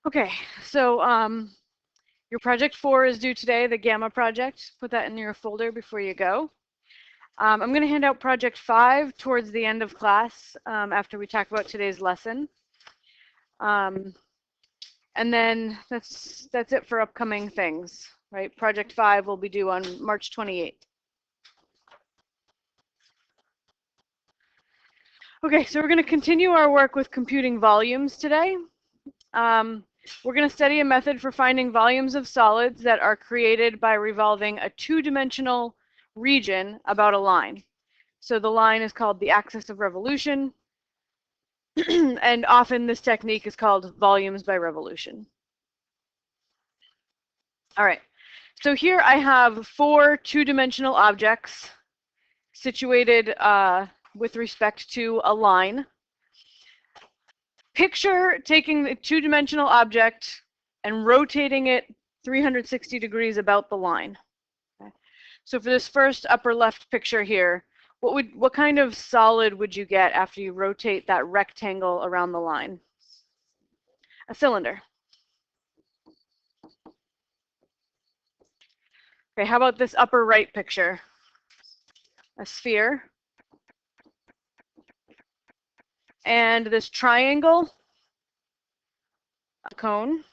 Okay, so your project 4 is due today, the Gamma project. Put that in your folder before you go. I'm going to hand out project 5 towards the end of class after we talk about today's lesson. And then that's it for upcoming things, right? Project 5 will be due on March 28th. Okay, so we're going to continue our work with computing volumes today. We're going to study a method for finding volumes of solids that are created by revolving a two-dimensional region about a line. So the line is called the axis of revolution, and often this technique is called volumes by revolution. All right, so here I have 4 two-dimensional objects situated with respect to a line. Picture taking the two-dimensional object and rotating it 360 degrees about the line. Okay. So for this first upper left picture here, what kind of solid would you get after you rotate that rectangle around the line? A cylinder. Okay, how about this upper right picture? A sphere. And this triangle, a cone.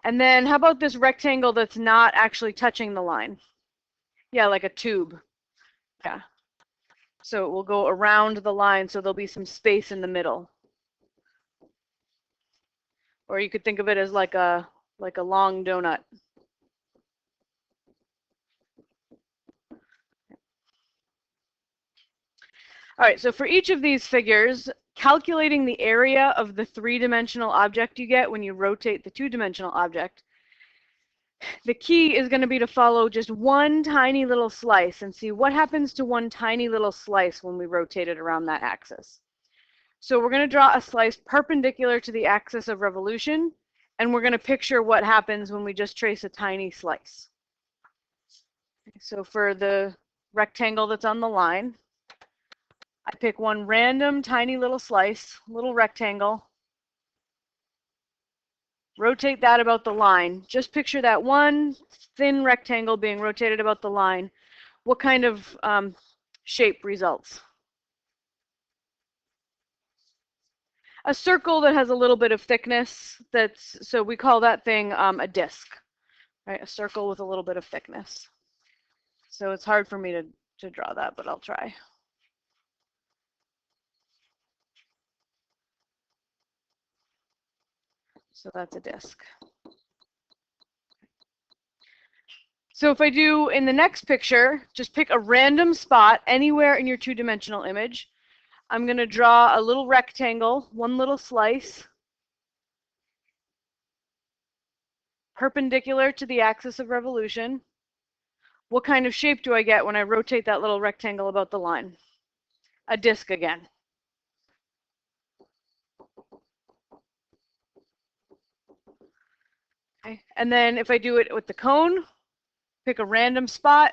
And then how about this rectangle that's not actually touching the line? Yeah, like a tube. Yeah. So it will go around the line, so there'll be some space in the middle. Or you could think of it as like a long donut. All right, so for each of these figures, calculating the area of the three-dimensional object you get when you rotate the two-dimensional object, the key is going to be to follow just one tiny little slice and see what happens to one tiny little slice when we rotate it around that axis. So we're going to draw a slice perpendicular to the axis of revolution, and we're going to picture what happens when we just trace a tiny slice. So for the rectangle that's on the line, I pick one random tiny little slice, little rectangle, rotate that about the line. Just picture that one thin rectangle being rotated about the line. What kind of shape results? A circle that has a little bit of thickness. So we call that thing a disk, right? A circle with a little bit of thickness. So it's hard for me to draw that, but I'll try. So that's a disk. So if I do in the next picture, just pick a random spot anywhere in your two-dimensional image. I'm going to draw a little rectangle, one little slice, perpendicular to the axis of revolution. What kind of shape do I get when I rotate that little rectangle about the line? A disk again. Okay. And then if I do it with the cone, pick a random spot,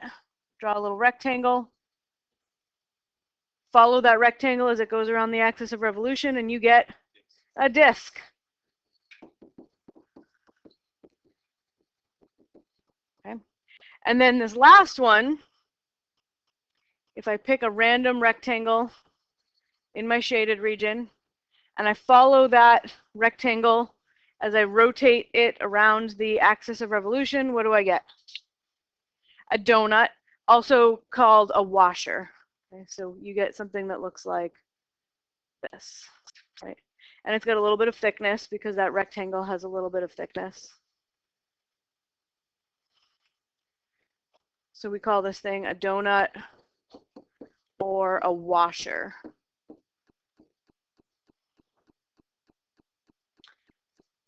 draw a little rectangle, follow that rectangle as it goes around the axis of revolution, and you get a disk. Okay. And then this last one, if I pick a random rectangle in my shaded region, and I follow that rectangle as I rotate it around the axis of revolution, what do I get? A donut, also called a washer. Okay, so you get something that looks like this, right? And it's got a little bit of thickness because that rectangle has a little bit of thickness. So we call this thing a donut or a washer.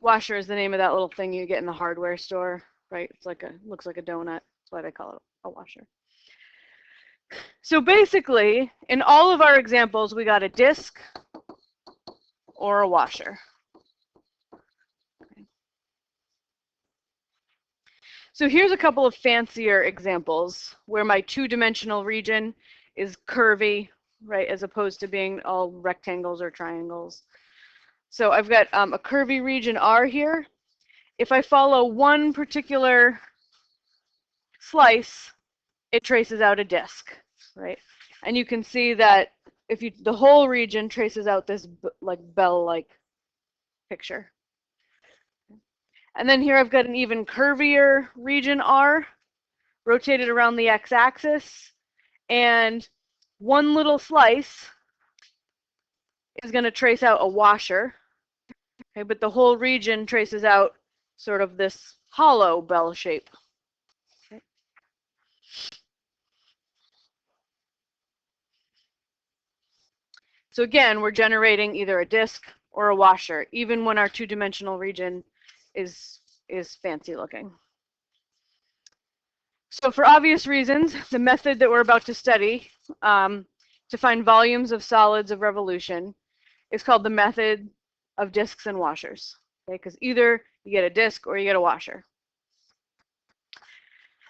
Washer is the name of that little thing you get in the hardware store, right? It's like looks like a donut. That's why they call it a washer. So basically, in all of our examples, we got a disk or a washer. Okay. So here's a couple of fancier examples where my two-dimensional region is curvy, right, as opposed to being all rectangles or triangles. So I've got a curvy region R here. If I follow one particular slice, it traces out a disk, right? And you can see that if you, the whole region traces out this like bell-like picture. And then here I've got an even curvier region R, rotated around the x-axis, and one little slice is going to trace out a washer, okay, but the whole region traces out sort of this hollow bell shape. Okay. So again, we're generating either a disk or a washer, even when our two-dimensional region is fancy looking. So for obvious reasons, the method that we're about to study to find volumes of solids of revolution is called the method of disks and washers, okay? Because either you get a disk or you get a washer.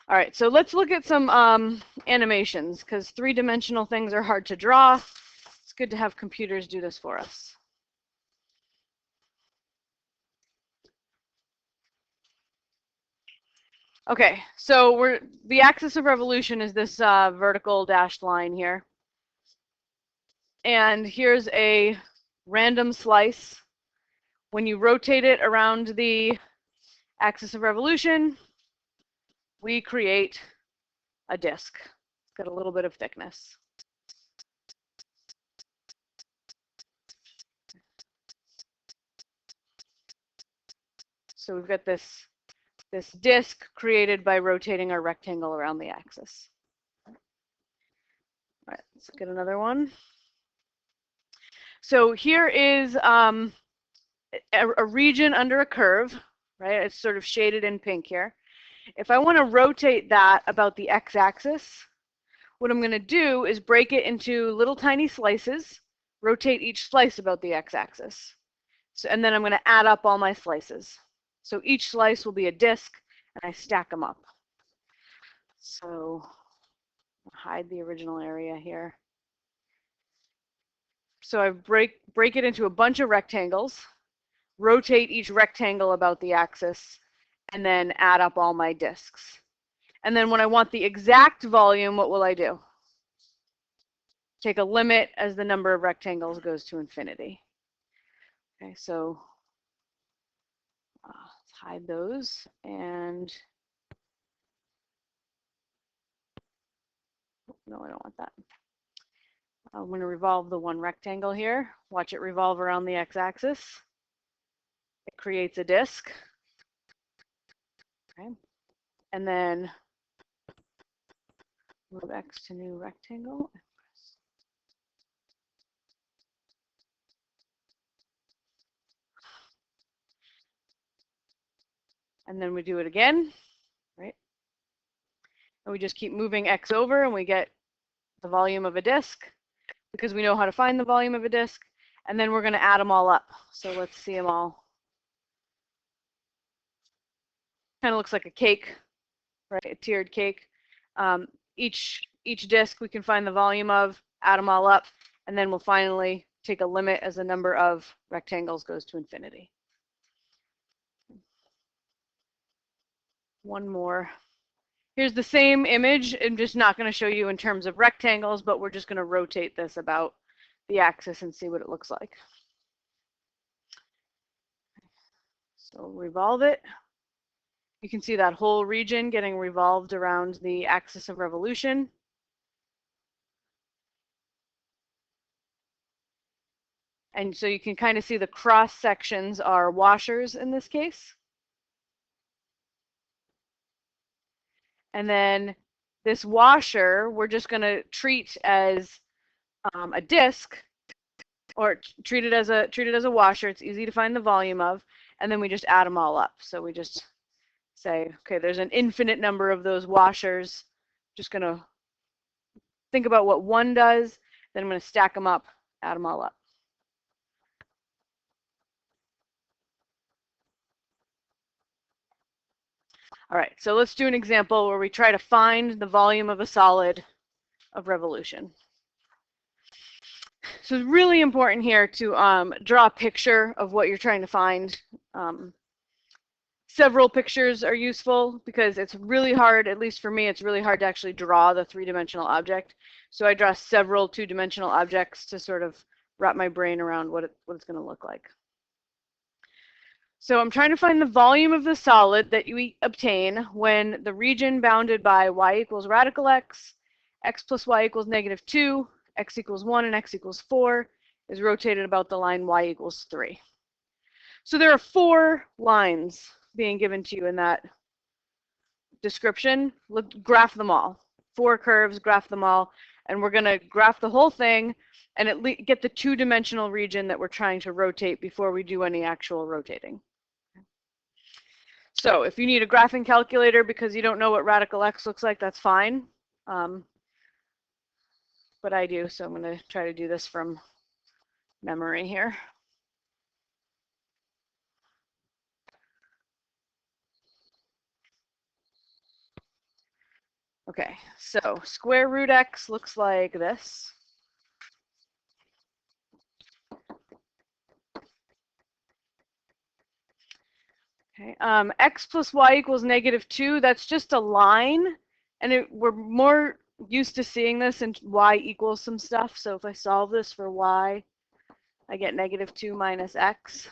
All right, so let's look at some animations, because three-dimensional things are hard to draw. It's good to have computers do this for us. Okay, so the axis of revolution is this vertical dashed line here. And here's a random slice. When you rotate it around the axis of revolution, we create a disk. It's got a little bit of thickness. So we've got this disk created by rotating our rectangle around the axis. All right, let's get another one. So here is a region under a curve, right? It's sort of shaded in pink here. If I want to rotate that about the x-axis, what I'm going to do is break it into little tiny slices, rotate each slice about the x-axis. So, and then I'm going to add up all my slices. So each slice will be a disk, and I stack them up. So I'll hide the original area here. So I break it into a bunch of rectangles, rotate each rectangle about the axis, and then add up all my disks. And then when I want the exact volume, what will I do? Take a limit as the number of rectangles goes to infinity. Okay, so let's hide those, and no, I don't want that. I'm going to revolve the one rectangle here. Watch it revolve around the x-axis. It creates a disk. Okay, and then move X to new rectangle. And then we do it again, right? And we just keep moving X over, and we get the volume of a disk, because we know how to find the volume of a disk. And then we're going to add them all up. So let's see them all. Kind of looks like a cake, right? A tiered cake. Each disk we can find the volume of, add them all up, and then we'll finally take a limit as the number of rectangles goes to infinity. One more. Here's the same image. I'm just not going to show you in terms of rectangles, but we're just going to rotate this about the axis and see what it looks like. So revolve it. You can see that whole region getting revolved around the axis of revolution. And so you can kind of see the cross sections are washers in this case. And then this washer, we're just going to treat as a disk, or treat it as a washer. It's easy to find the volume of, and then we just add them all up. So we just say, okay, there's an infinite number of those washers. Just going to think about what one does, then I'm going to stack them up, add them all up. All right, so let's do an example where we try to find the volume of a solid of revolution. So it's really important here to draw a picture of what you're trying to find. Several pictures are useful because it's really hard, at least for me, it's really hard to actually draw the three-dimensional object. So I draw several two-dimensional objects to sort of wrap my brain around what it's going to look like. So I'm trying to find the volume of the solid that you obtain when the region bounded by y equals radical x plus y equals -2, x equals 1, and x equals 4 is rotated about the line y equals 3. So there are 4 lines being given to you in that description. Graph them all. 4 curves, graph them all, and we're going to graph the whole thing and get the two-dimensional region that we're trying to rotate before we do any actual rotating. So if you need a graphing calculator because you don't know what radical x looks like, that's fine. But I do, so I'm going to try to do this from memory here. Okay, so square root x looks like this. Okay, x plus y equals -2, that's just a line, and we're more used to seeing this in y equals some stuff. So if I solve this for y, I get -2 minus x,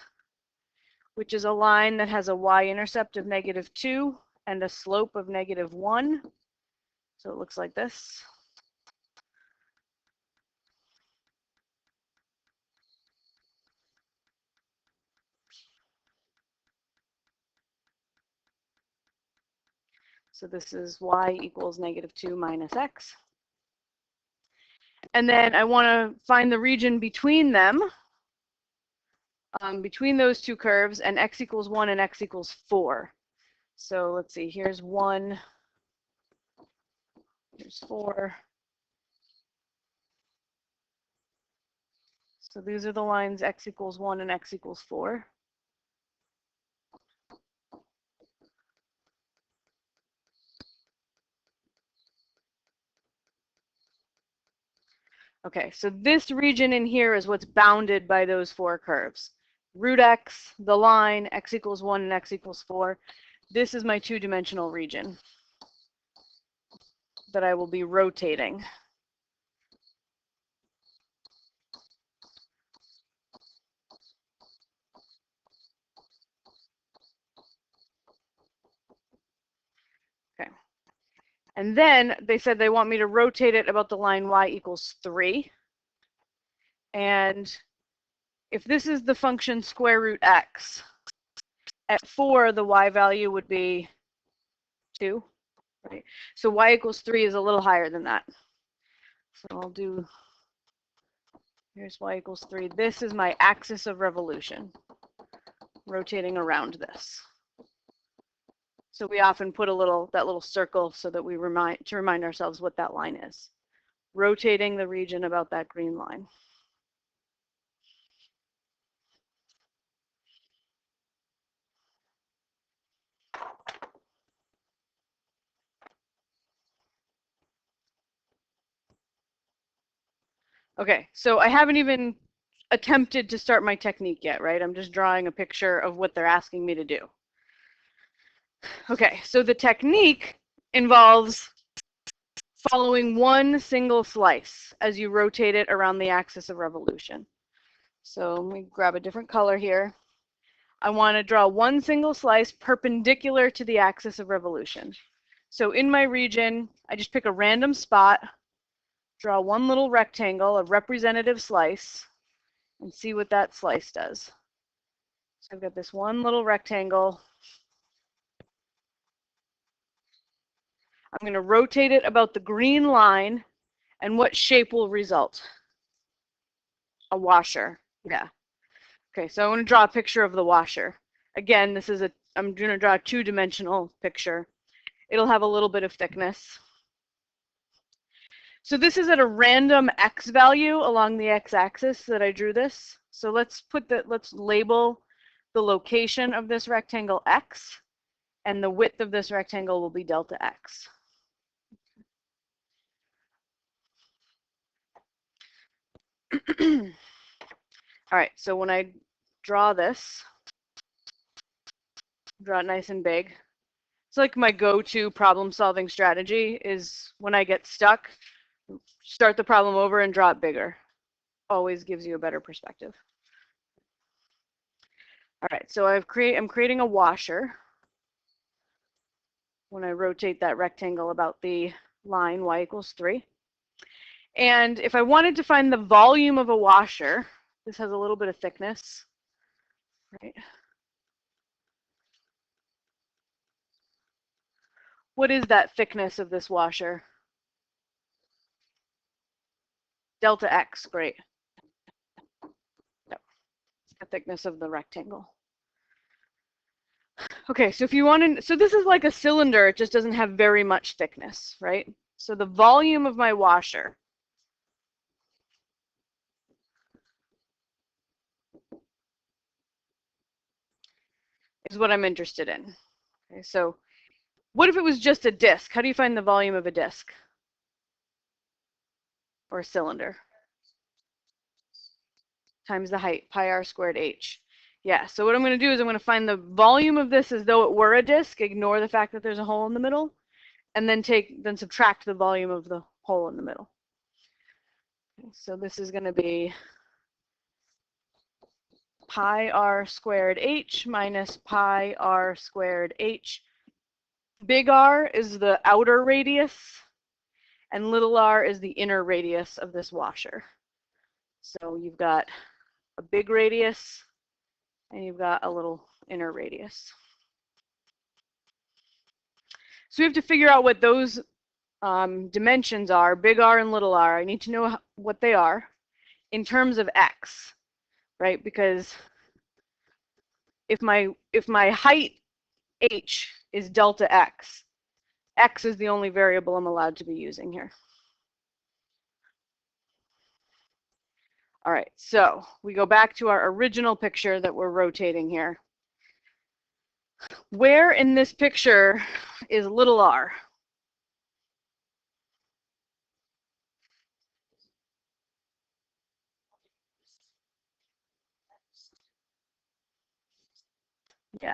which is a line that has a y-intercept of -2 and a slope of -1. So it looks like this. So this is y equals -2 minus x. And then I want to find the region between them, between those two curves, and x equals 1 and x equals 4. So let's see, here's 1, here's 4. So these are the lines x equals 1 and x equals 4. Okay, so this region in here is what's bounded by those 4 curves. Root x, the line, x equals 1 and x equals 4. This is my two-dimensional region that I will be rotating. Okay. And then they said they want me to rotate it about the line y equals 3. And if this is the function square root x, at 4, the y value would be 2, right? So y equals 3 is a little higher than that. So I'll do, here's y equals 3. This is my axis of revolution, rotating around this. So we often put that little circle so that we remind ourselves what that line is. Rotating the region about that green line. Okay, so I haven't even attempted to start my technique yet, right? I'm just drawing a picture of what they're asking me to do. Okay, so the technique involves following one single slice as you rotate it around the axis of revolution. So let me grab a different color here. I want to draw one single slice perpendicular to the axis of revolution. So in my region, I just pick a random spot, draw one little rectangle, a representative slice, and see what that slice does. So I've got this one little rectangle. I'm going to rotate it about the green line, and what shape will result? A washer. Yeah. Okay, so I want to draw a picture of the washer. Again, I'm going to draw a two-dimensional picture. It'll have a little bit of thickness. So this is at a random x value along the x-axis that I drew this. So let's label the location of this rectangle x, and the width of this rectangle will be delta x. All right, so when I draw this, draw it nice and big. It's like my go-to problem-solving strategy is when I get stuck, start the problem over and draw it bigger. Always gives you a better perspective. All right, so I'm creating a washer. When I rotate that rectangle about the line y equals 3. And if I wanted to find the volume of a washer, this has a little bit of thickness, right? What is that thickness of this washer? Delta x, great. Yep. It's the thickness of the rectangle. Okay, so if you want to, so this is like a cylinder, it just doesn't have very much thickness, right? So the volume of my washer is what I'm interested in. Okay, so what if it was just a disk? How do you find the volume of a disk or a cylinder? Times the height, pi r squared h. Yeah, so what I'm going to do is I'm going to find the volume of this as though it were a disk, ignore the fact that there's a hole in the middle, and then subtract the volume of the hole in the middle. Okay, so this is going to be pi r squared h minus pi r squared h. Big R is the outer radius, and little r is the inner radius of this washer. So you've got a big radius, and you've got a little inner radius. So we have to figure out what those dimensions are, big R and little r. I need to know what they are in terms of x, right? Because if my height h is delta x, x is the only variable I'm allowed to be using here. All right, so we go back to our original picture that we're rotating here. Where in this picture is little r? Yeah,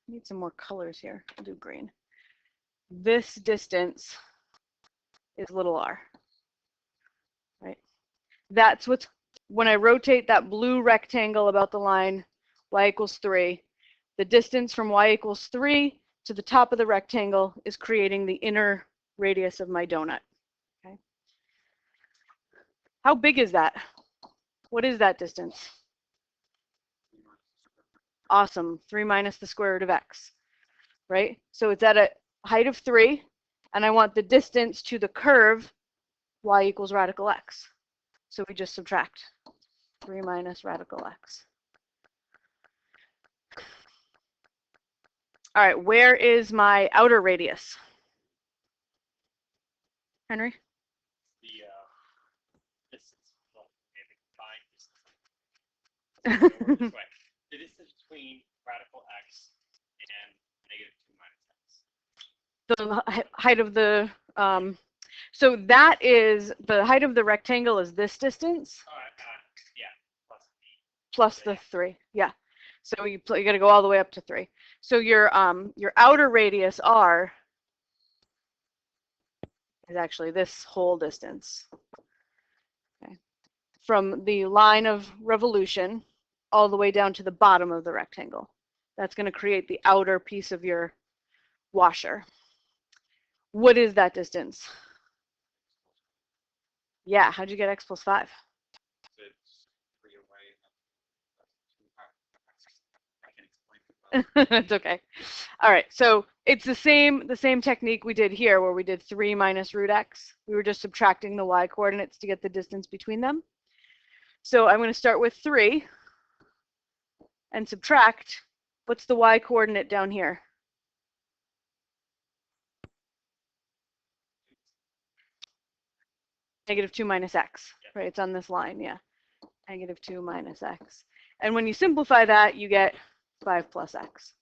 need some more colors here. I'll do green. This distance is little r, right? That's what's, when I rotate that blue rectangle about the line y equals 3, the distance from y equals 3 to the top of the rectangle is creating the inner radius of my donut. Okay. How big is that? What is that distance? Awesome, 3 minus the square root of x, right? So it's at a height of 3, and I want the distance to the curve y equals radical x. So we just subtract 3 minus radical x. All right, where is my outer radius? Henry? The distance between radical x and -2 minus x. The height of the, so that is, the height of the rectangle is this distance? Yeah, plus the 3, yeah. So you got to go all the way up to 3. So your outer radius r is actually this whole distance. Okay. From the line of revolution all the way down to the bottom of the rectangle. That's going to create the outer piece of your washer. What is that distance? Yeah, how'd you get x plus 5? It's okay. All right, so it's the same technique we did here where we did 3 minus root x. We were just subtracting the y coordinates to get the distance between them. So I'm going to start with 3 and subtract. What's the y coordinate down here? -2 minus x, right? It's on this line, yeah. -2 minus x. And when you simplify that, you get 5 plus x.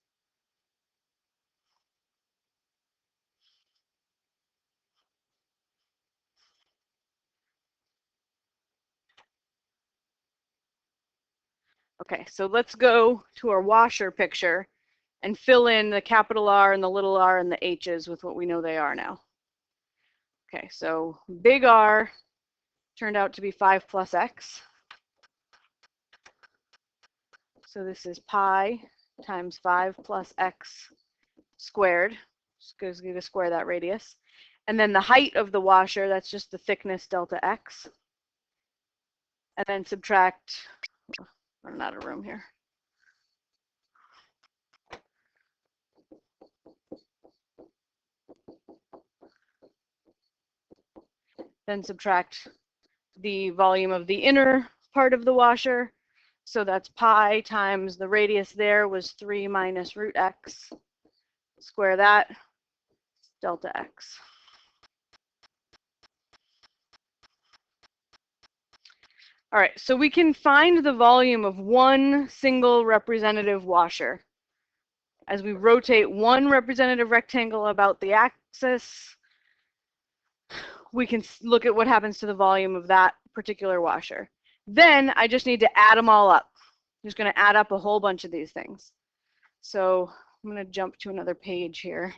Okay, so let's go to our washer picture and fill in the capital R and the little r and the h's with what we know they are now. Okay, so big R turned out to be 5 plus x. So this is pi times 5 plus x squared. Just going to square that radius. And then the height of the washer, that's just the thickness delta x. And then subtract, running out of room here. Then subtract the volume of the inner part of the washer. So that's pi times the radius there was 3 minus root x. Square that, delta x. All right, so we can find the volume of one single representative washer. As we rotate one representative rectangle about the axis, we can look at what happens to the volume of that particular washer. Then I just need to add them all up. I'm just going to add up a whole bunch of these things. So I'm going to jump to another page here.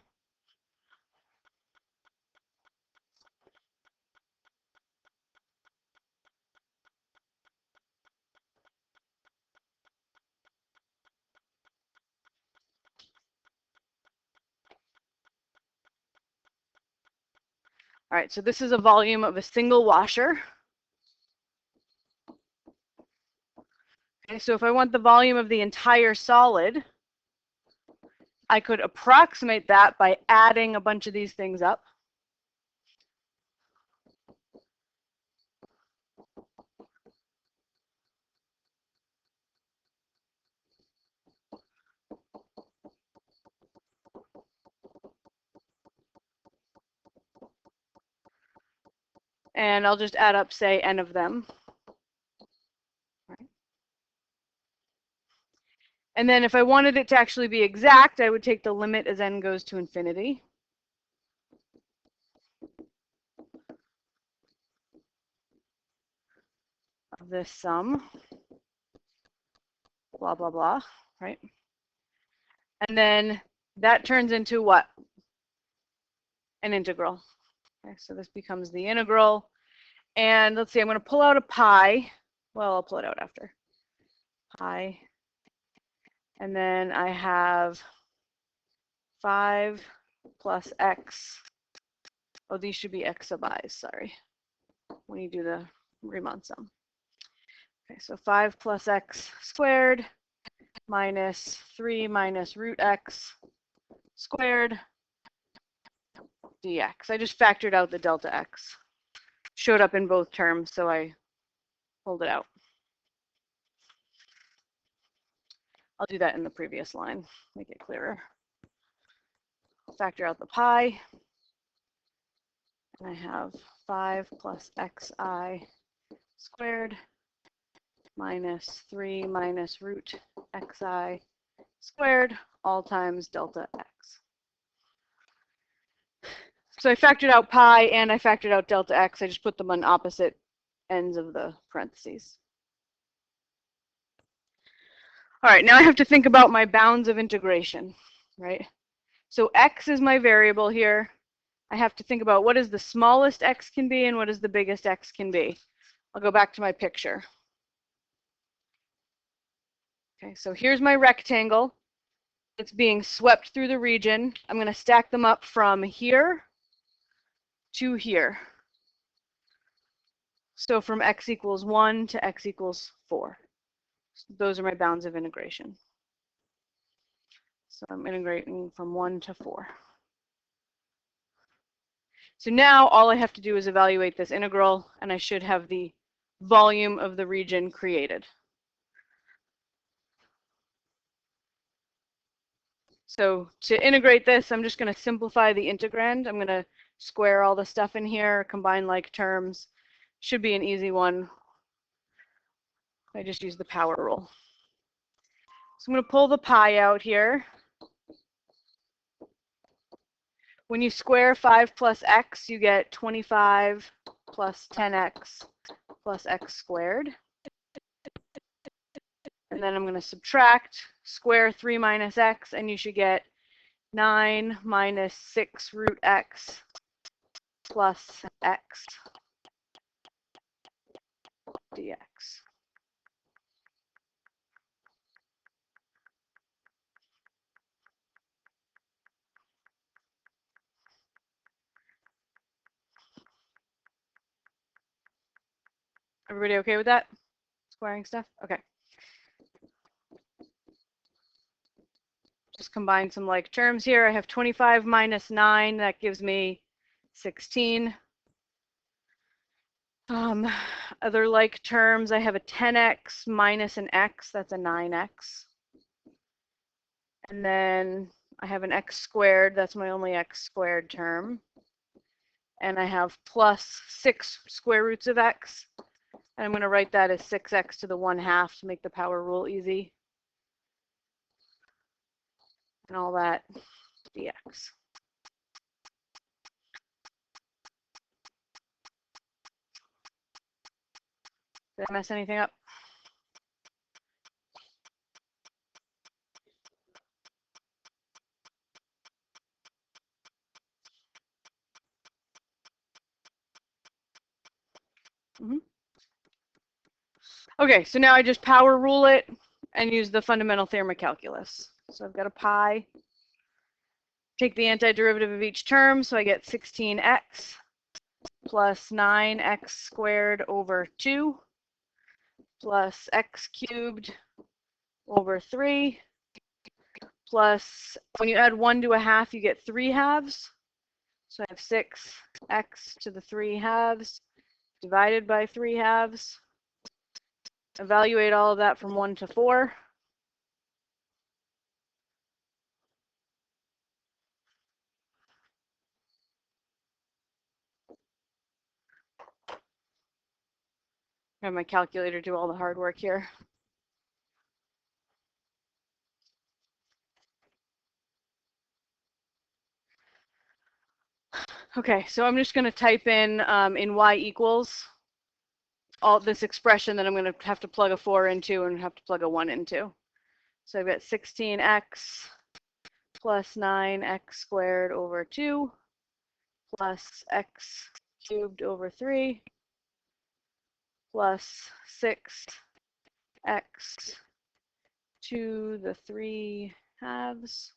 All right, so this is a volume of a single washer. Okay, so if I want the volume of the entire solid, I could approximate that by adding a bunch of these things up. And I'll just add up, say, n of them. Right. And then if I wanted it to actually be exact, I would take the limit as n goes to infinity. Of this sum, blah, blah, blah, right? And then that turns into what? An integral. Okay, so this becomes the integral. And let's see, I'm going to pull out a pi. Well, I'll pull it out after. Pi. And then I have 5 plus x. Oh, these should be x sub i's, sorry, when you do the Riemann sum. Okay, so 5 plus x squared minus 3 minus root x squared dx. I just factored out the delta x. Showed up in both terms, so I pulled it out. I'll do that in the previous line, make it clearer. Factor out the pi, and I have 5 plus xi squared minus 3 minus root xi squared, all times delta x. So I factored out pi and I factored out delta x. I just put them on opposite ends of the parentheses. All right, now I have to think about my bounds of integration, right? So x is my variable here. I have to think about what is the smallest x can be and what is the biggest x can be. I'll go back to my picture. Okay, so here's my rectangle. It's being swept through the region. I'm going to stack them up from here to here. So from x equals 1 to x equals 4. Those are my bounds of integration. So I'm integrating from 1 to 4. So now all I have to do is evaluate this integral, and I should have the volume of the region created. So to integrate this, I'm just going to simplify the integrand. I'm going to square all the stuff in here, combine like terms. Should be an easy one. I just use the power rule. So I'm going to pull the pi out here. When you square 5 plus x, you get 25 plus 10x plus x squared. And then I'm going to subtract square 3 minus x, and you should get 9 minus 6 root x plus x dx. Everybody okay with that? Squaring stuff? Okay. Just combine some like terms here. I have 25 minus 9. That gives me 16. Other like terms, I have a 10x minus an x. That's a 9x. And then I have an x squared. That's my only x squared term. And I have plus 6 square roots of x. And I'm going to write that as 6x to the 1/2 to make the power rule easy. And all that dx. Did I mess anything up? Okay, so now I just power rule it and use the fundamental theorem of calculus. So I've got a pi. Take the antiderivative of each term, so I get 16x plus 9x squared over 2 plus x cubed over 3 plus, when you add 1 to a half, you get 3 halves. So I have 6x to the 3 halves divided by 3 halves. Evaluate all of that from 1 to 4. I have my calculator do all the hard work here. Okay, so I'm just going to type in y equals all this expression that I'm going to have to plug a 4 into and have to plug a 1 into. So I've got 16x plus 9x squared over 2 plus x cubed over 3 plus 6x to the 3 halves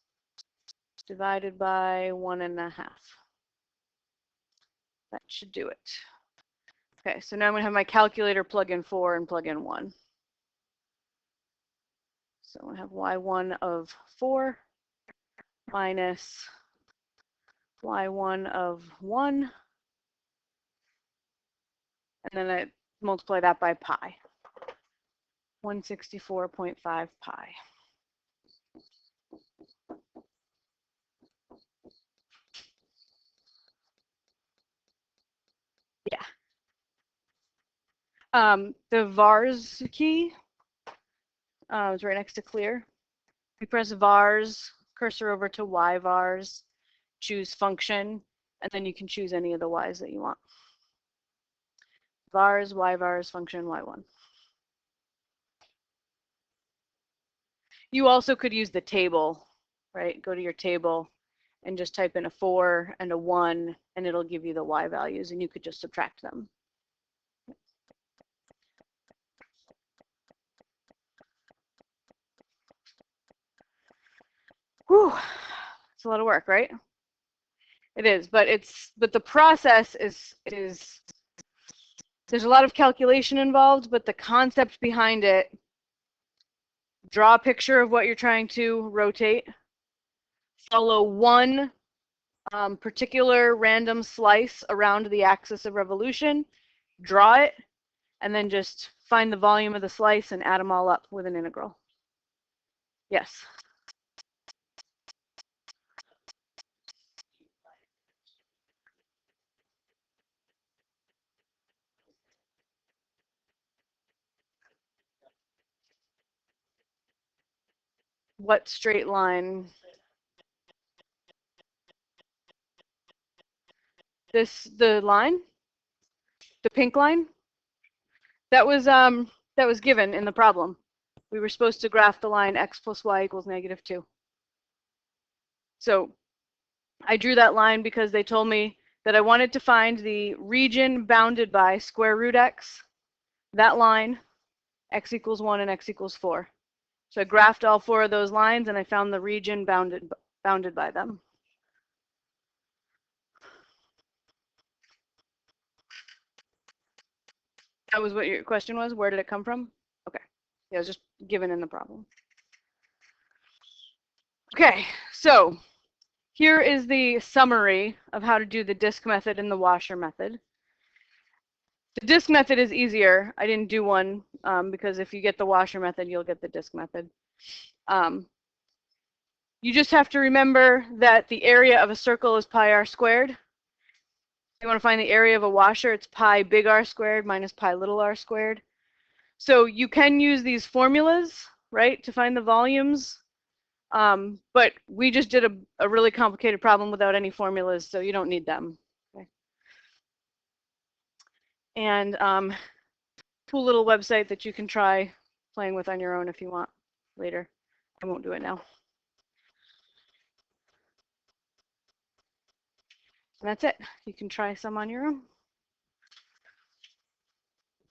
divided by 1.5. That should do it. Okay, so now I'm going to have my calculator plug in 4 and plug in 1. So I'm going to have y1 of 4 minus y1 of 1. And then I multiply that by pi. 164.5 pi. Yeah. The vars key is right next to clear. We press vars, cursor over to y vars, choose function, and then you can choose any of the y's that you want. Vars, y vars, function, y1. You also could use the table, right? Go to your table and just type in a 4 and a 1, and it'll give you the y values, and you could just subtract them. Whew, it's a lot of work, right? It is, but the process is there's a lot of calculation involved, but the concept behind it, draw a picture of what you're trying to rotate, follow one particular random slice around the axis of revolution, draw it, and then just find the volume of the slice and add them all up with an integral. Yes. What straight line? The line? The pink line? That was given in the problem. we were supposed to graph the line x plus y equals -2. So I drew that line because they told me that I wanted to find the region bounded by square root x, that line, x equals 1 and x equals 4. So I graphed all 4 of those lines and I found the region bounded by them. That was what your question was? Where did it come from? Okay. Yeah, it was just given in the problem. Okay, so here is the summary of how to do the disk method and the washer method. The disk method is easier. I didn't do one because if you get the washer method, you'll get the disk method. You just have to remember that the area of a circle is pi r squared. If you want to find the area of a washer, it's pi big R squared minus pi little r squared. So you can use these formulas, right, to find the volumes. But we just did a really complicated problem without any formulas, so you don't need them. Okay. And cool little website that you can try playing with on your own if you want later. I won't do it now. And that's it. You can try some on your own.